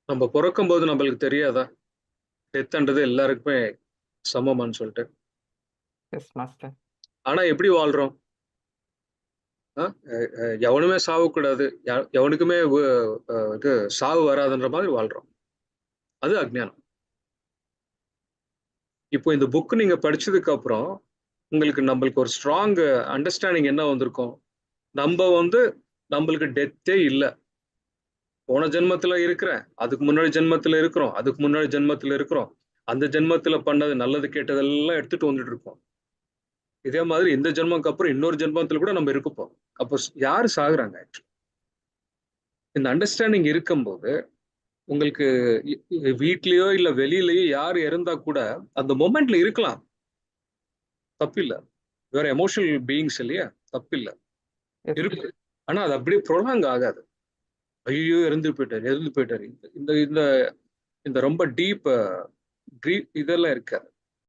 நம்ம பிறக்கும் போது நம்மளுக்கு தெரியாதா டெத்ன்றது எல்லாருக்குமே சமமான்னு சொல்லிட்டு. Yes master. ஆனா எப்படி வாழ்றோம்? எவனுமே சாவக்கூடாது, எவனுக்குமே இது சாவு வராதுன்ற மாதிரி வாழ்றோம். அது அஜ்ஞானம். இப்போ இந்த புக் நீங்க படிச்சதுக்கு அப்புறம் உங்களுக்கு நம்மளுக்கு ஒரு ஸ்ட்ராங் அண்டர்ஸ்டாண்டிங் என்ன வந்திருக்கும்? நம்மளுக்கு டெத்தே இல்லை. போன ஜென்மத்துல இருக்கிறேன், அதுக்கு முன்னாடி ஜென்மத்துல இருக்கிறோம், அதுக்கு முன்னாடி ஜென்மத்துல இருக்கிறோம், அந்த ஜென்மத்துல பண்ணது நல்லது கெட்டதெல்லாம் எடுத்துட்டு வந்துட்டு இருக்கோம். இதே மாதிரி இந்த ஜென்மக்கு அப்புறம் இன்னொரு ஜென்மத்துல கூட நம்ம இருக்கப்போம். அப்போ யாரு சாகுறாங்க? இந்த அண்டர்ஸ்டாண்டிங் இருக்கும்போது உங்களுக்கு வீட்லயோ இல்ல வெளியிலயோ யார் இறந்தா கூட அந்த மொமெண்ட்ல இருக்கலாம், தப்பில்லை. வேற எமோஷனல் பீயிங்ஸ் இல்லையா, தப்பில்லை, இருக்கு. ஆனா அது அப்படியே ப்ரொலாங் ஆகாது. ஐயோ இறந்து போயிட்டாரு, இறந்து போயிட்டாரு, இந்த இந்த இந்த ரொம்ப டீப் இதெல்லாம் இருக்காது.